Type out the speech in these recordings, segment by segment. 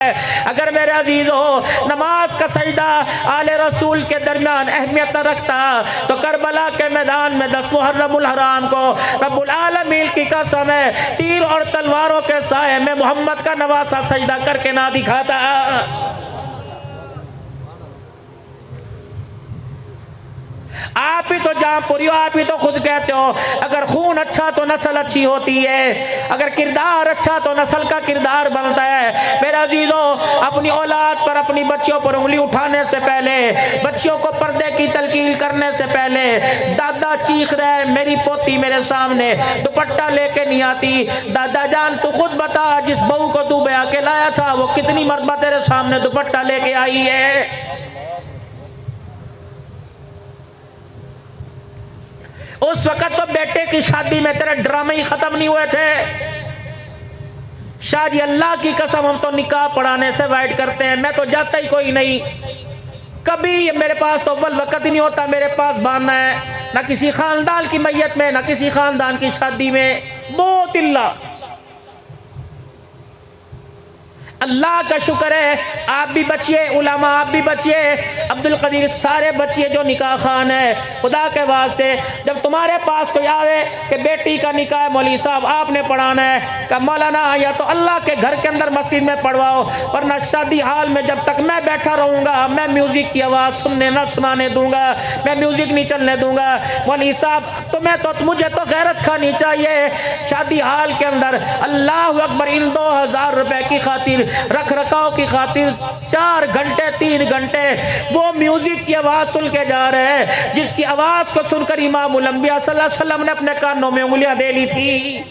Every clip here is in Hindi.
अगर मेरे अजीज हो नमाज का सजदा आले रसूल के दरमियान अहमियत न रखता तो करबला के मैदान में 10 मुहर्रमुल हराम को रब्बुल आलमीन की कसम है तीर और तलवारों के साए में मोहम्मद का नवासा सजदा करके ना दिखाता। आप ही तो जामपुरी हो, आप ही तो खुद कहते हो अगर खून अच्छा तो नस्ल अच्छी होती है, अगर किरदार अच्छा तो नस्ल का किरदार बनता है। मेरे अजीजों, अपनी औलाद पर अपनी बच्चियों पर उंगली उठाने से पहले, बच्चियों को पर्दे की तलकील करने से पहले, दादा चीख रहे मेरी पोती मेरे सामने दुपट्टा लेके नहीं आती, दादा जान तू खुद बता जिस बहू को तू ब्याह के लाया था वो कितनी मरतबा तेरे सामने दुपट्टा लेके आई है। उस वक्त तो बेटे की शादी में तेरे ड्रामे ही खत्म नहीं हुए थे। शादी अल्लाह की कसम हम तो निकाह पढ़ाने से वाइड करते हैं, मैं तो जाता ही कोई नहीं। कभी मेरे पास तो अव्वल वक्त ही नहीं होता मेरे पास बांधना है, ना किसी खानदान की मैयत में ना किसी खानदान की शादी में। बहुत इल्ला अल्लाह का शुक्र है आप भी बचिए, उलमा आप भी बचिए, अब्दुल कदीर सारे बचिए जो निकाह खान है। खुदा के वास्ते जब तुम्हारे पास कोई आवे कि बेटी का निकाह मौलवी साहब आपने पढ़ाना है, का मौलाना या तो अल्लाह के घर के अंदर मस्जिद में पढ़वाओ, वरना शादी हाल में जब तक मैं बैठा रहूँगा मैं म्यूज़िक की आवाज़ सुनने ना सुनाने दूंगा, मैं म्यूज़िक नहीं चलने दूंगा। मौलवी साहब तुम्हें तो मुझे तो गैरत खानी चाहिए। शादी हाल के अंदर अल्लाह अकबर इन 2000 रुपए की खातिर रख रखाव की खातिर 4 घंटे 3 घंटे वो म्यूजिक की आवाज सुन के जा रहे हैं, जिसकी आवाज को सुनकर इमामुल अंबिया सल्लल्लाहु अलैहि वसल्लम ने अपने कानों में उंगलियां दे ली थी।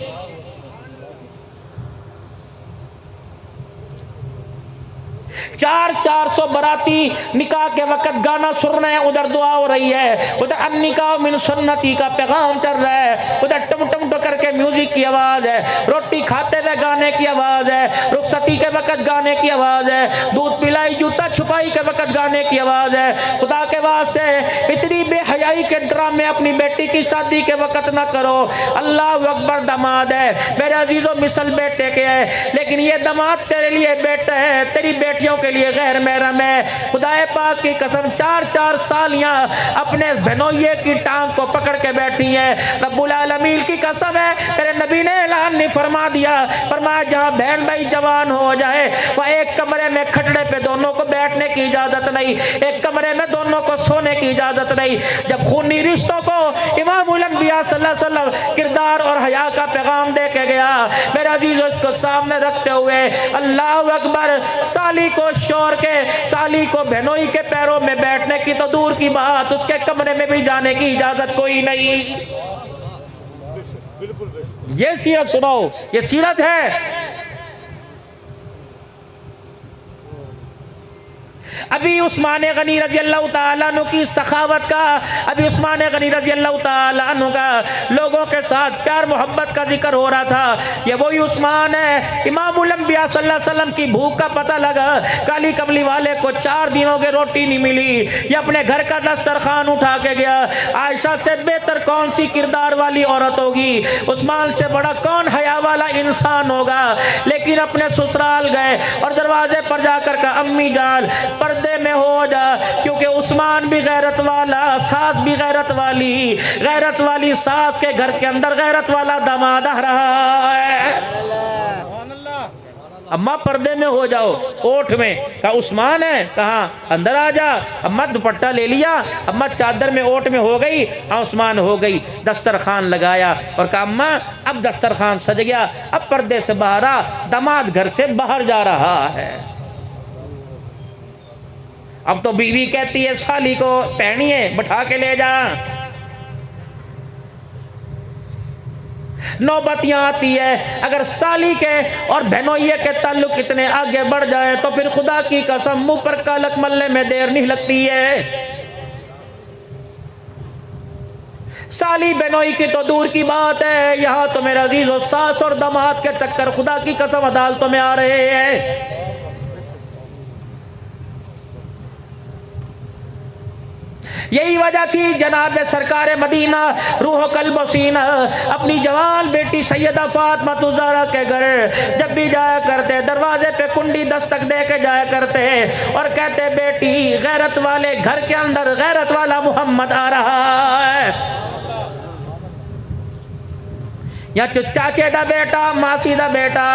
400 बराती निकाह के वक्त गाना सुन रहे हैं, उधर दुआ हो रही है, उधर अन्निकाह मिन सुन्नती का पैगाम चल रहा है, उधर टम टम टम करके म्यूजिक की आवाज है, रोटी खाते हुए गाने की आवाज है, रुखसती के वक्त गाने की आवाज है, दूध पिलाई जूता छुपाई के वक्त गाने की आवाज है। खुदा के वास्ते इतनी बेहयाई के ड्रामे अपनी बेटी की शादी के वक्त ना करो। अल्लाह अकबर दामाद है मेरे अजीजों, मिसल बेटे के है, लेकिन ये दामाद तेरे लिए बेटा है, तेरी बेटियों के लिए गैर महरम है। खुदाए पाक की कसम 4-4 सालियां अपने बहनोइये की टांग को पकड़ के बैठी हैं। रब्बुल आलमीन की कसम है तेरे नबी ने ऐलान नहीं फरमा दिया, फरमाया जहां बहन भाई जवान हो जाए वह एक कमरे में खटड़े पे दोनों को बैठने की इजाजत नहीं, एक कमरे में दोनों को सोने की इजाजत नहीं। जब खूनी रिश्तों को इमामुल अंबिया सल्लल्लाहु अलैहि वसल्लम किरदार और हया का पैगाम दे के गया, मेरे अजीजों इसको सामने रखते हुए अल्लाह अकबर, साली को शोर के, साली को बहनोई के पैरों में बैठने की तो दूर की बात, उसके कमरे में भी जाने की इजाजत कोई नहीं। ये सीरत सुनाओ, ये सीरत है। अभी उस्मान गनी रजी अल्लाह तआला अन्हु की सखावत का, अभी उस्मान गनी रजी अल्लाह तआला अन्हु का लोगों के साथ प्यार मोहब्बत का जिक्र हो रहा था। ये वही उस्मान है, इमामुल अंबिया सल्लल्लाहु अलैहि वसल्लम की भूख का पता लगा, काली कमली वाले को 4 दिनों की रोटी नहीं मिली, ये अपने घर का दस्तरखान उठा के गया। आयशा से बेहतर कौन सी किरदार वाली औरत होगी, उस्मान से बड़ा कौन हया वाला इंसान होगा। लेकिन अपने ससुराल गए और दरवाजे पर जाकर कहा अम्मी जान पर्दे में हो जा, क्योंकि उस्मान भी गैरत वाला, सास भी गैरत वाली सास के घर के अंदर गैरत वाला दामाद आ रहा है। अम्मा पर्दे में हो जाओ, ओठ में कहा उस्मान है, कहा अंदर आ जा। अम्मा दुपट्टा ले लिया, अम्मा चादर में ओठ में हो गई, हाँ उस्मान हो गई। दस्तरखान लगाया और कहा अम्मा अब दस्तरखान सज गया, अब पर्दे से बाहर आ, दामाद घर से बाहर जा रहा है। अब तो बीवी कहती है साली को पहनिए, बैठा के ले जा। नौबतियां आती है अगर साली के और बहनोइये के ताल्लुक इतने आगे बढ़ जाए तो फिर खुदा की कसम मुंह पर कालक मलने में देर नहीं लगती है। साली बहनोई की तो दूर की बात है, यहां तो मेरा अजीजों सास और दामाद के चक्कर खुदा की कसम अदालतों में आ रहे हैं। यही वजह थी जनाब सरकार मदीना रूह कल्ब सीना अपनी जवान बेटी सैयदा फातिमा ज़हरा के घर जब भी जाया करते दरवाजे पे कुंडी दस्तक दे के जाया करते और कहते बेटी गैरत वाले घर के अंदर गैरत वाला मोहम्मद आ रहा है। या चाचे दा बेटा मासी दा बेटा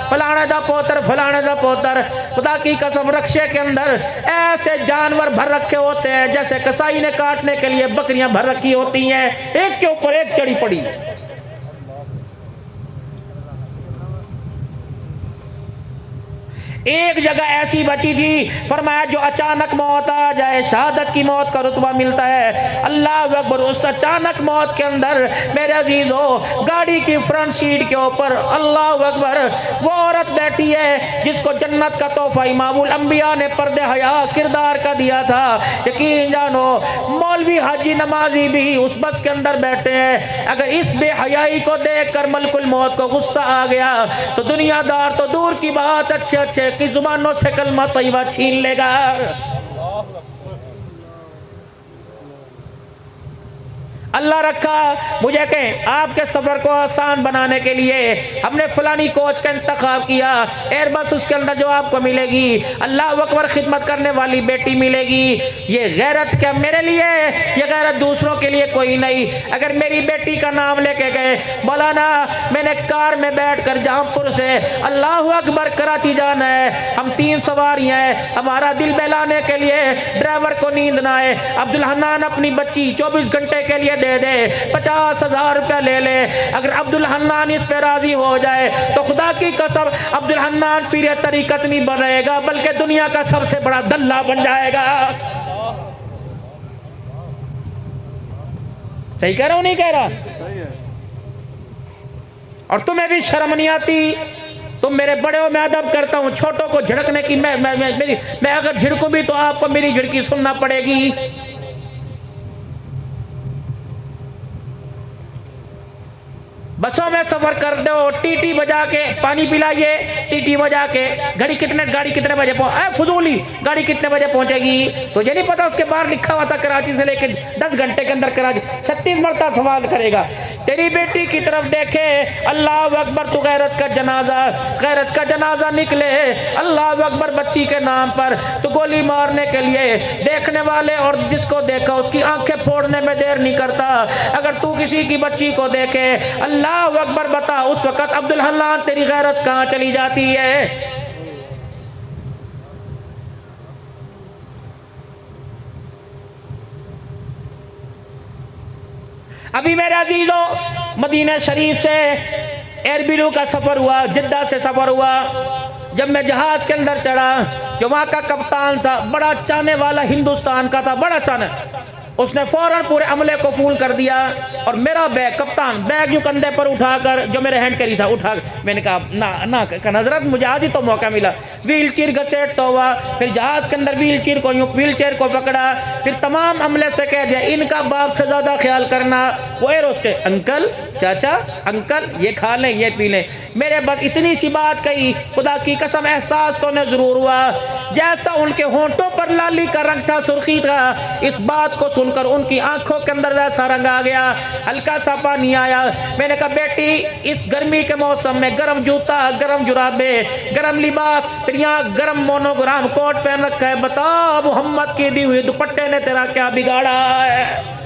फलाने दा पोतर फलाने दा पोतर। खुदा की कसम रक्षे के अंदर ऐसे जानवर भर रखे होते हैं जैसे कसाई ने काटने के लिए बकरियां भर रखी होती हैं, एक के ऊपर एक चढ़ी पड़ी। एक जगह ऐसी बची थी, फरमाया जो अचानक मौत आ जाए शहादत की मौत का रुतबा मिलता है। अल्लाह अकबर। उस अचानक मौत के अंदर मेरे अजीजों गाड़ी की फ्रंट सीट के ऊपर अल्लाह अकबर वो औरत बैठी है जिसको जन्नत का तोहफा इमामुल अंबिया ने पर्दे हया किरदार का दिया था। यकीन जानो मौलवी हाजी नमाजी भी उस बस के अंदर बैठे हैं। अगर इस बेहयाई को देख कर मलकुल मौत को गुस्सा आ गया तो दुनियादार तो दूर की बात अच्छे अच्छे की जुबानों से कलमा तैयबा छीन लेगा। अल्लाह रखा मुझे कहें आपके सफर को आसान बनाने के लिए हमने फलानी कोच का इंतखाब किया, एयरबस उसके अंदर जो आपको मिलेगी अल्लाह अकबर खिदमत करने वाली बेटी मिलेगी। ये गैरत क्या मेरे लिए, ये गैरत दूसरों के लिए कोई नहीं। अगर मेरी बेटी का नाम लेके गए मौलाना मैंने कार में बैठ कर जहांपुर से अल्लाह अकबर कराची जाना है, हम 3 सवारियां हैं, हमारा दिल बहलाने के लिए ड्राइवर को नींद ना आए, अब्दुल हन्नान अपनी बच्ची 24 घंटे के लिए दे दे, 50,000 रुपया ले ले। अगर अब्दुल हन्नान इस पे राजी हो जाए तो खुदा की कसम अब्दुल हन्नान पीर तरीकत नहीं बनेगा बल्कि दुनिया का सबसे बड़ा दल्ला बन जाएगा। सही कह रहा हूं नहीं कह रहा? सही है। और तुम्हें भी शर्म नहीं आती? तुम मेरे बड़े हो मैं अदब करता हूं, छोटों को झिड़कने की मैं अगर झिड़कूं भी तो आपको मेरी झिड़की सुनना पड़ेगी। बसों में सफर कर दो, टीटी बजा के पानी पिलाइए, टीटी बजा के गाड़ी कितने बजे फजूली गाड़ी कितने बजे पहुंचेगी तुझे नहीं पता? उसके बाहर लिखा हुआ था कराची से लेकर 10 घंटे के अंदर कराची। 36 मरतबा सवाल करेगा। तेरी बेटी की तरफ देखे अल्लाह अकबर, तो गैरत का जनाजा निकले अल्लाह अकबर बच्ची के नाम पर तो गोली मारने के लिए देखने वाले और जिसको देखा उसकी आंखें फोड़ने में देर नहीं करता। अगर तू किसी की बच्ची को देखे अल्लाह अकबर बता उस वक्त अब्दुल हन्नान तेरी गैरत कहां चली जाती है? अभी मेरे अजीजों मदीना शरीफ से एयरबिलू का सफर हुआ, जिद्दा से सफर हुआ। जब मैं जहाज के अंदर चढ़ा जो वहां का कप्तान था बड़ा चाहने वाला हिंदुस्तान का था, बड़ा चाहने, उसने फौरन पूरे अमले को फूल कर दिया और मेरा बैग कप्तान बैग यूं कंधे पर उठाकर जो मेरे हैंड कैरी था उठा, मैंने कहा ना हजरत मुझे आज ही तो मौका मिला। व्हील चेयर घसेट तो हुआ, फिर जहाज के अंदर व्हील चेयर को पकड़ा, फिर तमाम अमले से कह दिया इनका बाप से ज्यादा ख्याल करना। वो एरोस्टे अंकल चाचा अंकल ये खा लें ये पी लें। मेरे बस इतनी सी बात कही, खुदा की कसम एहसास तो उन्हें जरूर हुआ जैसा उनके होंठों पर लाली का रंग था सुर्खी का, इस बात को सुनकर उनकी आंखों के अंदर वैसा रंग आ गया, हल्का सा पानी आया। मैंने कहा बेटी इस गर्मी के मौसम में गर्म जूता गर्म जुराबे गर्म लिबास फिर यहाँ गर्म मोनोग्राम कोट पहन रखा है, बता मोहम्मद की दी हुई दुपट्टे ने तेरा क्या बिगाड़ा है?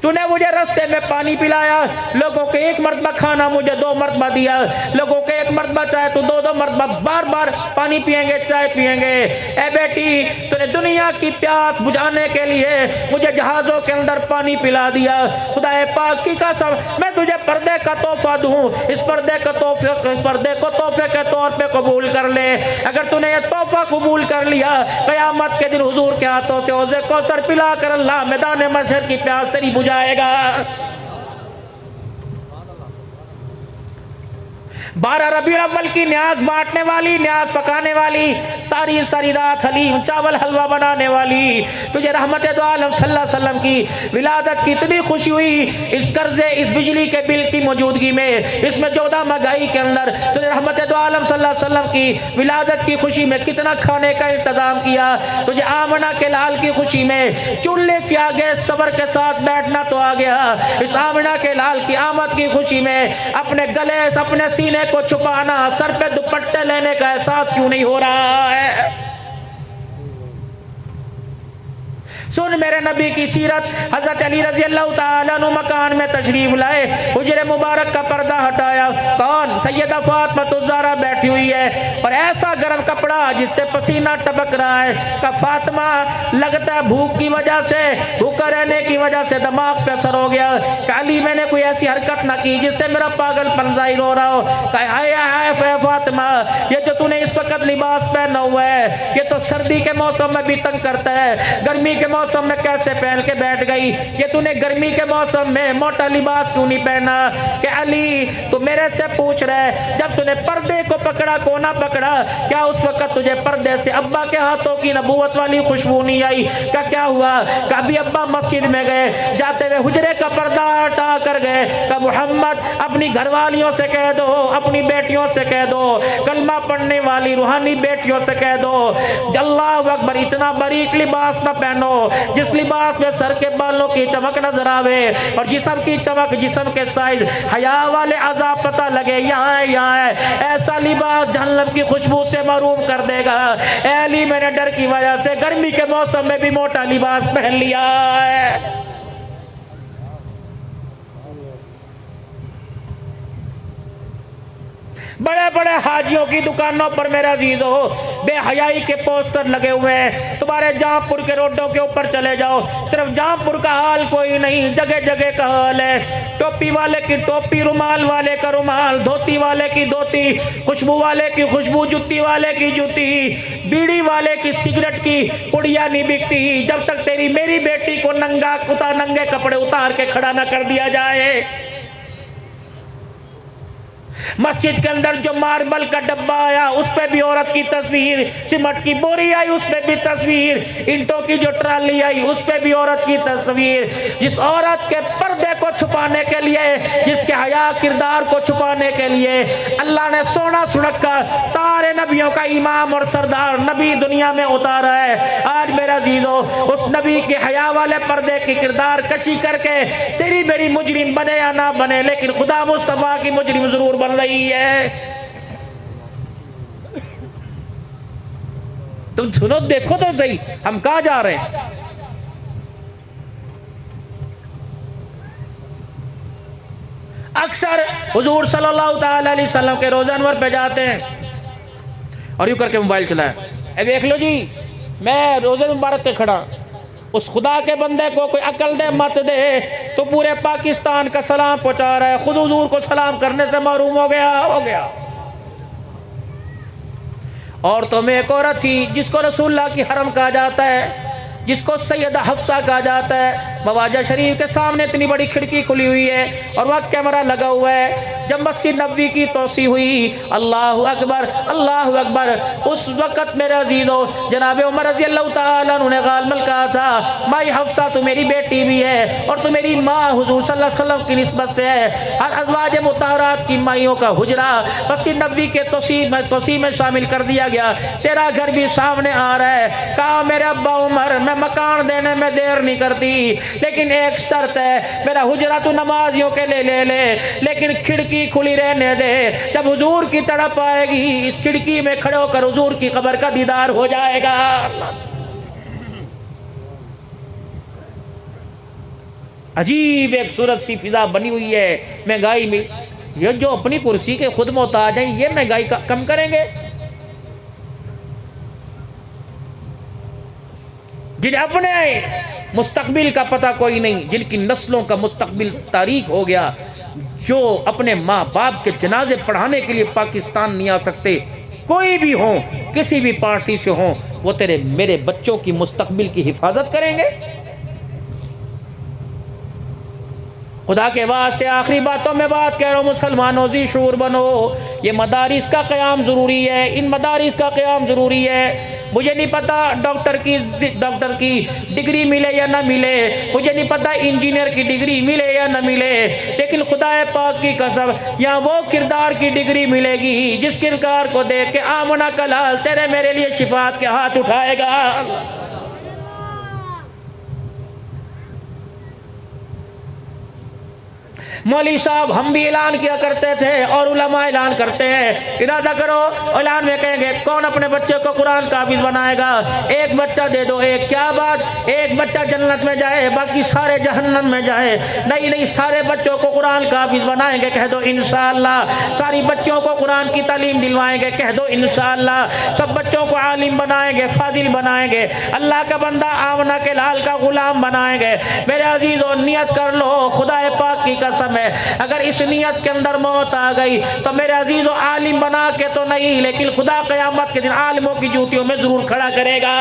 तूने मुझे रास्ते में पानी पिलाया, लोगों के 1 मरतबा खाना मुझे 2 मरतबा दिया, लोगों के 1 मरतबा चाहे तो 2 मरतबा बार बार पानी पिएंगे चाय पिएंगे। ए बेटी तूने दुनिया की प्यास बुझाने के लिए मुझे जहाजों के अंदर पानी पिला दिया। खुदा पाक की कसम मैं तुझे पर्दे का तोहफा दूं, इस पर्दे को तोहफे के तौर पे कबूल कर ले। अगर तूने ये तोहफा कबूल कर लिया क़यामत के दिन हुजूर के हाथों से हौज़े कौसर पिला कर अल्लाह मैदान महशर की प्यास तेरी बुझाएगा। 12 रबीउल अव्वल की न्याज बांटने वाली, न्याज पकाने वाली, सारी सारी रात हलीम चावल हलवा बनाने वाली, तुझे रहमत दो आलम सल्लल्लाहु अलैहि वसल्लम की विलादत की इतनी खुशी हुई, इस कर्जे इस बिजली के बिल की मौजूदगी में, इसमें 14 महंगाई के अंदर तुझे रहमत दो आलम सल्लल्लाहु अलैहि वसल्लम की विलादत की खुशी में कितना खाने का इंतजाम किया, तुझे आमना के लाल की खुशी में चूल्हे के आगे सब्र के साथ बैठना तो आ गया, इस आमना के लाल की आमद की खुशी में अपने गले अपने सीने को छुपाना, सर पे दुपट्टे लेने का एहसास क्यों नहीं हो रहा है? सुन मेरे नबी की सीरत। हजरत अली रजी अल्लाह ताला अन्हु मकान में तशरीफ लाए, हुजरे मुबारक का पर्दा हटाया, कौन? सैयदा फातिमा ज़हरा बैठी हुई है और ऐसा गर्म कपड़ा जिससे पसीना टपक रहा है। का फातिमा लगता है भूख की वजह से, भूखा रहने की वजह से दिमाग पे असर हो गया। अली मैंने कोई ऐसी हरकत ना की जिससे मेरा पागलपन जाहिर हो रहा हो। फातिमा ये जो तूने इस वक्त लिबास पहना हुआ है ये तो सर्दी के मौसम में भी तंग करता है, गर्मी के मौसम में कैसे पहन के बैठ गई? ये तूने गर्मी के मौसम में मोटा लिबास क्यों नहीं पहना? कि अली तू मेरे से पूछ रहा है जब तूने पर्दे को पकड़ा कोना पकड़ा, क्या उस वक्त तुझे पर्दे से अब्बा के हाथों की नबूवत वाली खुशबू नहीं आई? क्या हुआ? कभी अब्बा मस्जिद में गए, जाते हुए हुजरे का पर्दा हटा कर गए, का मुहम्मद अपनी घरवालियों से कह दो, अपनी बेटियों से कह दो, कलमा पढ़ने वाली रूहानी बेटियों से कह दो, अल्लाहु अकबर, इतना बारीक लिबास ना पहनो जिस लिबास में सर के बालों की चमक नजर आवे और जिस्म की चमक, जिस्म के साइज, हया वाले अज़ाब पता लगे यहाँ है, यहाँ है। ऐसा लिबास जहन्नम की खुशबू से महरूम कर देगा। अली मैंने डर की वजह से गर्मी के मौसम में भी मोटा लिबास पहन लिया है। बड़े बड़े हाजियों की दुकानों पर मेरे अजीजो बेहयाई के पोस्टर लगे हुए हैं। तुम्हारे जहाँपुर के रोडों के ऊपर चले जाओ, सिर्फ जहाँपुर का हाल कोई नहीं, जगह जगह का हाल है। टोपी वाले की टोपी, रुमाल वाले का रुमाल, धोती वाले की धोती, खुशबू वाले की खुशबू, जुत्ती वाले की जुत्ती, बीड़ी वाले की सिगरेट की पुड़िया नहीं बिकती जब तक तेरी मेरी बेटी को नंगे कपड़े उतार के खड़ा ना कर दिया जाए। मस्जिद के अंदर जो मार्बल का डब्बा आया उस पे भी औरत की तस्वीर, सीमेंट की बोरी आई उस पे भी तस्वीर, ईंटों की जो ट्राली आई उस पे भी औरत की तस्वीर। जिस औरत के पर्दे को छुपाने के लिए, जिसके हया किरदार को छुपाने के लिए अल्लाह ने सोना सुनक्का सारे नबियों का इमाम और सरदार नबी दुनिया में उतारा है। आज मेरा जीजो उस नबी के हया वाले पर्दे की किरदार कशी करके तेरी मेरी मुजरिम बने या ना बने, लेकिन खुदा मुस्तफा की मुजरिम जरूर बन रही है। तुम सुनो, देखो तो सही हम कहां जा रहे हैं। अक्सर हुजूर सल्लल्लाहु अलैहि वसल्लम के रोज़ा अनवर पे जाते हैं और यूं करके मोबाइल चलाए, देख लो जी मैं रोज़े मुबारक पे खड़ा, उस खुदा के बंदे को कोई अकल दे मत दे तो पूरे पाकिस्तान का सलाम पहुंचा रहा है, खुद हुजूर को सलाम करने से महरूम हो गया। और तो में एक औरत थी जिसको रसूलुल्लाह की हरम कहा जाता है, जिसको सैयदा हफ्सा कहा जाता है। मवाजा शरीफ के सामने इतनी बड़ी खिड़की खुली हुई है और वहाँ कैमरा लगा हुआ है। जब मस्जिद नबवी की तोसी हुई, अल्लाहु अकबर अल्लाहु अकबर, उस वक़्त मेरे अजीज़ों जनाब उमर रज़ी अल्लाह ताला अन्हु ने गालमल कहा था, माई हफ्सा तो मेरी बेटी भी है और तो मेरी माँ हुजूर सल्लल्लाहु अलैहि वसल्लम की निस्बत से है। हर अज़वाज मुतहरात की माइयों का हुजरा मस्जिद नबवी के तोसी में शामिल कर दिया गया। तेरा घर भी सामने आ रहा है। कहा मेरे अब्बा उमर मैं मकान देने में देर नहीं करती, लेकिन एक शर्त है, मेरा हुजरा तू नमाजियों के ले ले, लेकिन खिड़की खुली रहने दे। जब हुजूर की तड़प आएगी इस खिड़की में खड़े होकर हुजूर की कब्र का दीदार हो जाएगा। अजीब एक सूरत सी फिजा बनी हुई है महंगाई में। ये जो अपनी कुर्सी के खुद मोहताज हैं ये महंगाई कम करेंगे? जिन्हें अपने मुस्तकबिल का पता कोई नहीं, जिनकी नस्लों का मुस्तकबिल तारीख हो गया, जो अपने माँ बाप के जनाजे पढ़ाने के लिए पाकिस्तान नहीं आ सकते, कोई भी हो किसी भी पार्टी से हो, वो तेरे मेरे बच्चों की मुस्तकबिल की हिफाजत करेंगे? खुदा के वास्ते आखिरी बातों में बात कह रहा हूँ, मुसलमानों जी शूर बनो, ये मदारिस का क़याम ज़रूरी है, इन मदारिस का क़याम ज़रूरी है। मुझे नहीं पता डॉक्टर की डिग्री मिले या ना मिले, मुझे नहीं पता इंजीनियर की डिग्री मिले या ना मिले, लेकिन खुदा पाक की कसम यहाँ वो किरदार की डिग्री मिलेगी जिस किरदार को देख के आमना का लाल तेरे मेरे लिए शिफात के हाथ उठाएगा। मौली साहब हम भी ऐलान किया करते थे और उलमा ऐलान करते हैं, इरादा करो ऐलान में कहेंगे कौन अपने बच्चे को कुरान का हाफिज बनाएगा, एक बच्चा दे दो, एक क्या बात, एक बच्चा जन्नत में जाए बाकी सारे जहन्नम में जाए, नहीं नहीं सारे बच्चों को कुरान का हाफिज बनाएंगे, कह दो इंशाअल्लाह। सारी बच्चों को कुरान की तालीम दिलवाएंगे, कह दो इंशाअल्लाह। सब बच्चों को आलिम बनाएंगे, फादिल बनाएंगे, अल्लाह का बंदा आमना के लाल का गुलाम बनाएंगे। मेरे अजीजों नियत कर लो, खुदा पाक की कसम है अगर इस नियत के अंदर मौत आ गई तो मेरे अजीजों आलिम बना के तो नहीं, लेकिन खुदा क़यामत के दिन आलिमों की जूतियों में जरूर खड़ा करेगा।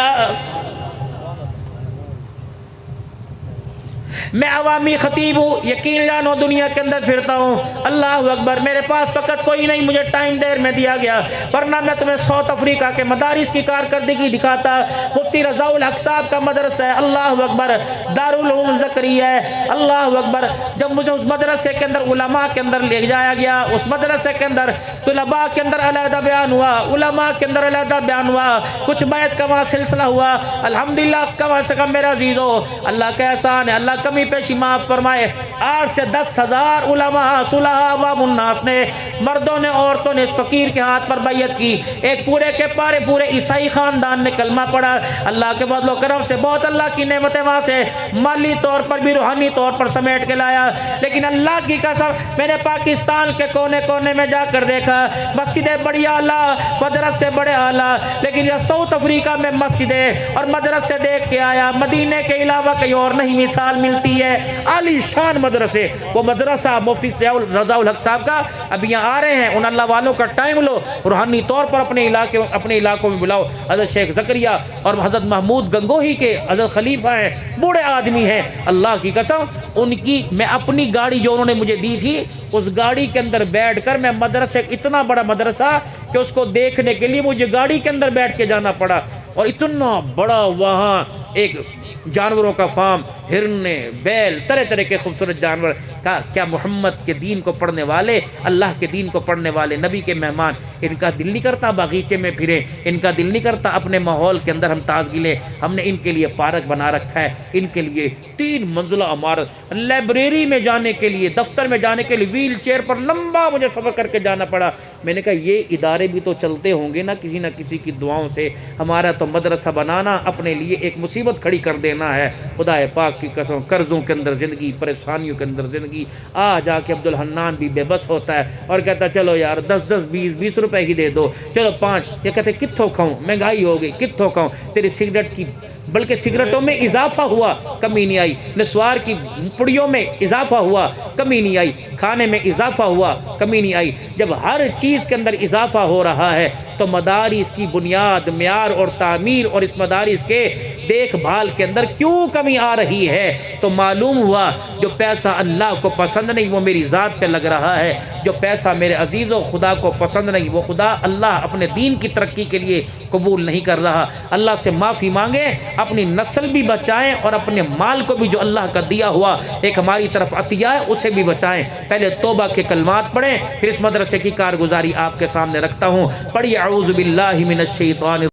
मैं अवामी खतीब हूँ, यकीन जानो दुनिया के अंदर फिरता हूँ, अल्लाह अकबर। मेरे पास फ़कत कोई नहीं, मुझे टाइम देर में दिया गया, वरना मैं तुम्हें साउथ अफ्रीका के मदारिस की कारकर्दगी दिखाता। मुफ्ती रज़ाउल हक साहब का मदरसा है, अल्लाह अकबर, दारुल उलूम ज़करिया है, अल्लाह अकबर। जब मुझे उस मदरसे के अंदर उलमा के अंदर ले जाया गया, उस मदरसे के अंदर तुलबा के अंदर अलहदा बयान हुआ, उलमा के अंदर अलहदा बयान हुआ, कुछ बैत का वहाँ सिलसिला हुआ, अल्हम्दुलिल्लाह। कम से कम मेरा अजीज़ो अल्लाह का एहसान है, अल्लाह कमी पेशी माफ फरमाए। 8 से 10 हज़ार उलमा सुलहा व मुन्नास ने, मर्दों ने औरतों ने इस फकीर के हाथ पर बैयत की। एक पूरे के पारे पूरे ईसाई खानदान ने कलमा पढ़ा। अल्लाह के बदलो करम से बहुत अल्लाह की नेमतें वहाँ से माली तौर पर भी रूहानी तौर पर समेट के लाया। लेकिन अल्लाह की कसम मैंने पाकिस्तान के कोने कोने में जाकर देखा, मस्जिदें बड़ी आला, मदरसे बड़े आला, लेकिन यह साउथ अफ्रीका में मस्जिदें और मदरसे देख के आया, मदीने के अलावा कहीं और नहीं मिसाल मिलती है। आली शान मदरसे, वो मदरसा मुफ्ती रज़ाउल हक साहब का अब यहाँ आ रहे हैं, उन अल्लाह वालों का टाइम लो, रूहानी तौर पर अपने इलाकों में बुलाओ। हज़रत शेख ज़करिया और हज़रत महमूद गंगोही के हज़रत खलीफा हैं, बूढ़े आदमी हैं, अल्लाह की कसम उनकी मैं अपनी गाड़ी जो उन्होंने मुझे दी थी उस गाड़ी के अंदर बैठकर मैं मदरसे, इतना बड़ा मदरसा कि उसको देखने के लिए मुझे गाड़ी के अंदर बैठ के जाना पड़ा, और इतना बड़ा वहाँ एक जानवरों का फार्म, हिरने, बैल, तरह तरह के खूबसूरत जानवर का। क्या मोहम्मद के दीन को पढ़ने वाले, अल्लाह के दीन को पढ़ने वाले नबी के मेहमान, इनका दिल नहीं करता बागीचे में फिरे, इनका दिल नहीं करता अपने माहौल के अंदर हम ताजगी लें। हमने इनके लिए पार्क बना रखा है, इनके लिए 3 मंजिला इमारत, लाइब्रेरी में जाने के लिए, दफ्तर में जाने के लिए व्हील चेयर पर लंबा मुझे सफ़र करके जाना पड़ा। मैंने कहा ये इदारे भी तो चलते होंगे ना किसी की दुआओं से, हमारा तो मदरसा बनाना अपने लिए एक मुसीबत खड़ी कर देना है। खुदा पाक की कसम कर्ज़ों के अंदर ज़िंदगी, परेशानियों के अंदर ज़िंदगी, आ जाके अब्दुल हन्नान भी बेबस होता है और कहता चलो यार 10-10, 20-20 रुपए ही दे दो, चलो 5। ये कहते कित्थों खाऊं, महंगाई हो गई, कित्थों खाऊं, तेरी सिगरेट की, बल्कि सिगरेटों में इजाफा हुआ, कमी नहीं आई, नस्वार की पुड़ियों में इजाफा हुआ, कमी नहीं आई, खाने में इजाफा हुआ, कमी नहीं आई। जब हर चीज़ के अंदर इजाफा हो रहा है तो मदारिस की बुनियाद, म्यार और तामीर और इस मदारिस के देखभाल के अंदर क्यों कमी आ रही है? तो मालूम हुआ जो पैसा अल्लाह को पसंद नहीं वो मेरी ज़ात पे लग रहा है, जो पैसा मेरे अजीज़ों खुदा को पसंद नहीं वो खुदा अल्लाह अपने दीन की तरक्की के लिए कबूल नहीं कर रहा। अल्लाह से माफ़ी मांगे, अपनी नस्ल भी बचाएं और अपने माल को भी जो अल्लाह का दिया हुआ एक हमारी तरफ अतिया है उसे भी बचाएं। पहले तौबा के कलमात पढ़ें, फिर इस मदरसे की कारगुजारी आपके सामने रखता हूँ। पढ़िए औज़ु बिल्लाहि मिनश शैतानिर